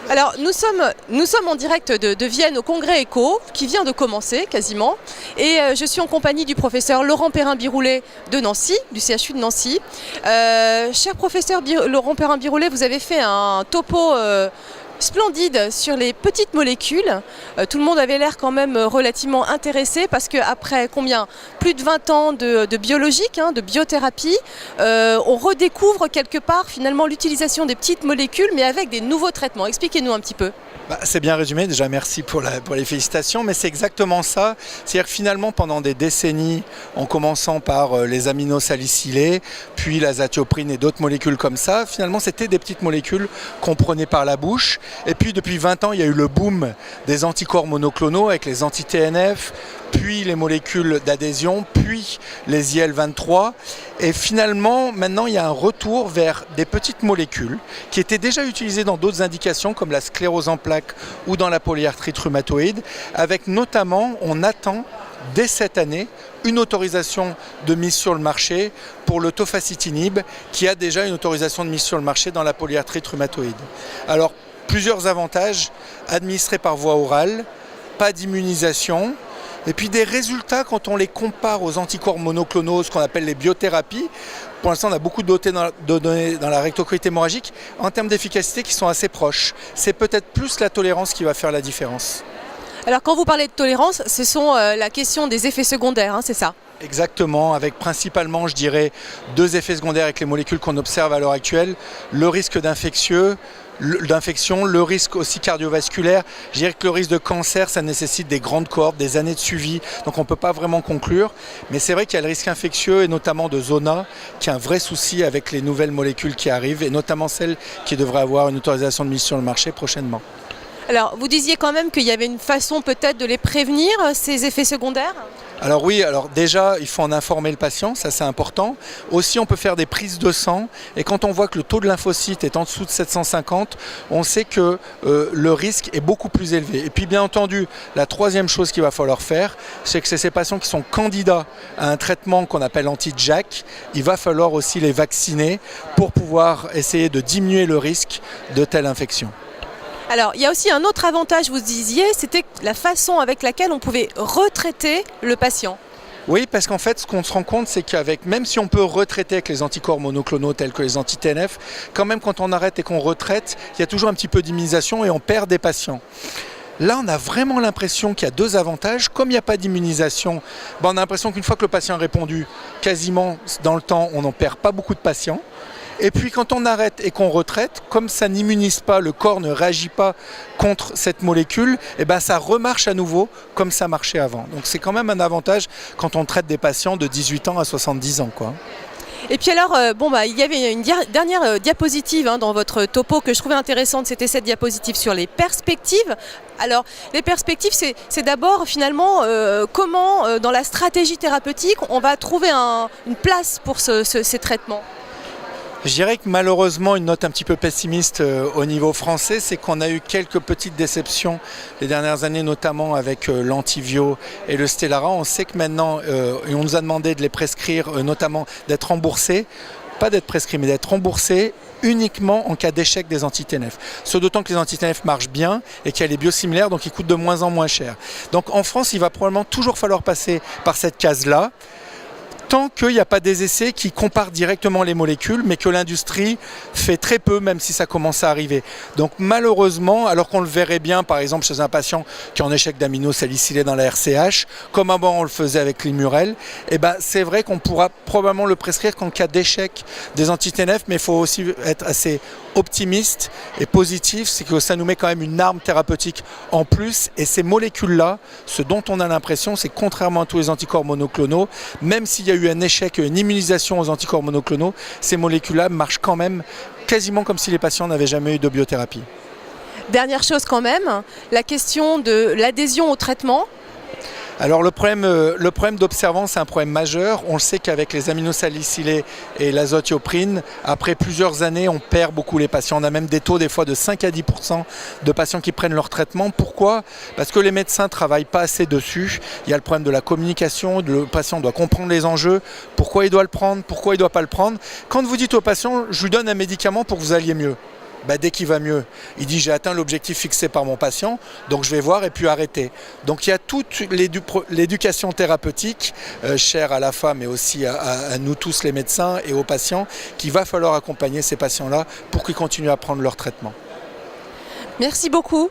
Alors nous sommes en direct de Vienne au congrès ECHO qui vient de commencer quasiment et je suis en compagnie du professeur Laurent Perrin-Biroulet de Nancy, du CHU de Nancy. Cher professeur Laurent Perrin-Biroulet, vous avez fait un topo splendide sur les petites molécules. Tout le monde avait l'air quand même relativement intéressé parce qu'après plus de 20 ans de biologique, de biothérapie, on redécouvre quelque part finalement l'utilisation des petites molécules mais avec des nouveaux traitements. Expliquez-nous un petit peu. C'est bien résumé, déjà merci pour les félicitations, mais c'est exactement ça. C'est-à-dire que finalement pendant des décennies, en commençant par les aminosalicylés, puis l'azatioprine et d'autres molécules comme ça, finalement c'était des petites molécules qu'on prenait par la bouche. Et puis depuis 20 ans, il y a eu le boom des anticorps monoclonaux avec les anti-TNF, puis les molécules d'adhésion, puis les IL-23. Et finalement, maintenant, il y a un retour vers des petites molécules qui étaient déjà utilisées dans d'autres indications comme la sclérose en plaques ou dans la polyarthrite rhumatoïde, avec notamment, on attend dès cette année une autorisation de mise sur le marché pour le tofacitinib qui a déjà une autorisation de mise sur le marché dans la polyarthrite rhumatoïde. Alors, plusieurs avantages, administrés par voie orale, pas d'immunisation, et puis des résultats quand on les compare aux anticorps monoclonaux, ce qu'on appelle les biothérapies. Pour l'instant, on a beaucoup de données dans la rectocolite hémorragique en termes d'efficacité qui sont assez proches. C'est peut-être plus la tolérance qui va faire la différence. Alors quand vous parlez de tolérance, ce sont la question des effets secondaires, c'est ça ? Exactement, avec principalement, je dirais, deux effets secondaires avec les molécules qu'on observe à l'heure actuelle. Le risque d'infection, le risque aussi cardiovasculaire. Je dirais que le risque de cancer, ça nécessite des grandes cohortes, des années de suivi, donc on ne peut pas vraiment conclure. Mais c'est vrai qu'il y a le risque infectieux, et notamment de zona, qui est un vrai souci avec les nouvelles molécules qui arrivent, et notamment celles qui devraient avoir une autorisation de mise sur le marché prochainement. Alors, vous disiez quand même qu'il y avait une façon peut-être de les prévenir, ces effets secondaires ? Alors oui, déjà, il faut en informer le patient, ça c'est important. Aussi, on peut faire des prises de sang, et quand on voit que le taux de lymphocytes est en dessous de 750, on sait que le risque est beaucoup plus élevé. Et puis bien entendu, la troisième chose qu'il va falloir faire, c'est que c'est ces patients qui sont candidats à un traitement qu'on appelle anti-JAK, il va falloir aussi les vacciner pour pouvoir essayer de diminuer le risque de telle infection. Alors, il y a aussi un autre avantage, vous disiez, c'était la façon avec laquelle on pouvait retraiter le patient. Oui, parce qu'en fait, ce qu'on se rend compte, c'est même si on peut retraiter avec les anticorps monoclonaux tels que les anti-TNF, quand même quand on arrête et qu'on retraite, il y a toujours un petit peu d'immunisation et on perd des patients. Là, on a vraiment l'impression qu'il y a deux avantages. Comme il n'y a pas d'immunisation, on a l'impression qu'une fois que le patient a répondu, quasiment dans le temps, on n'en perd pas beaucoup de patients. Et puis quand on arrête et qu'on retraite, comme ça n'immunise pas, le corps ne réagit pas contre cette molécule, ça remarche à nouveau comme ça marchait avant. Donc c'est quand même un avantage quand on traite des patients de 18 ans à 70 ans, quoi. Et puis alors, il y avait une dernière diapositive dans votre topo que je trouvais intéressante, c'était cette diapositive sur les perspectives. Alors, les perspectives, c'est d'abord finalement comment, dans la stratégie thérapeutique, on va trouver une place pour ces traitements. Je dirais que malheureusement, une note un petit peu pessimiste au niveau français, c'est qu'on a eu quelques petites déceptions les dernières années, notamment avec l'Antivio et le Stelara. On sait que maintenant, on nous a demandé de les prescrire, notamment d'être remboursés, pas d'être prescrits, mais d'être remboursés uniquement en cas d'échec des anti-TNF. Ce d'autant que les anti-TNF marchent bien et qu'il y a les biosimilaires, donc ils coûtent de moins en moins cher. Donc en France, il va probablement toujours falloir passer par cette case-là, tant qu'il n'y a pas des essais qui comparent directement les molécules, mais que l'industrie fait très peu, même si ça commence à arriver. Donc malheureusement, alors qu'on le verrait bien, par exemple, chez un patient qui est en échec d'aminosalicylés dans la RCH, comme avant on le faisait avec l'Immurel, c'est vrai qu'on pourra probablement le prescrire qu'en cas d'échec des anti-TNF, mais il faut aussi être assez optimiste et positif, c'est que ça nous met quand même une arme thérapeutique en plus, et ces molécules-là, ce dont on a l'impression, c'est contrairement à tous les anticorps monoclonaux, même s'il y a eu un échec, une immunisation aux anticorps monoclonaux, ces molécules-là marchent quand même quasiment comme si les patients n'avaient jamais eu de biothérapie. Dernière chose quand même, la question de l'adhésion au traitement. Alors le problème d'observance, c'est un problème majeur. On le sait qu'avec les aminosalicylés et l'azatioprine, après plusieurs années, on perd beaucoup les patients. On a même des taux des fois de 5 à 10% de patients qui prennent leur traitement. Pourquoi ? Parce que les médecins ne travaillent pas assez dessus. Il y a le problème de la communication, le patient doit comprendre les enjeux, pourquoi il doit le prendre, pourquoi il ne doit pas le prendre. Quand vous dites au patient, je lui donne un médicament pour que vous alliez mieux. dès qu'il va mieux, il dit j'ai atteint l'objectif fixé par mon patient, donc je vais voir et puis arrêter. Donc il y a toute l'éducation thérapeutique, chère à la femme mais aussi à nous tous les médecins et aux patients, qu'il va falloir accompagner ces patients-là pour qu'ils continuent à prendre leur traitement. Merci beaucoup.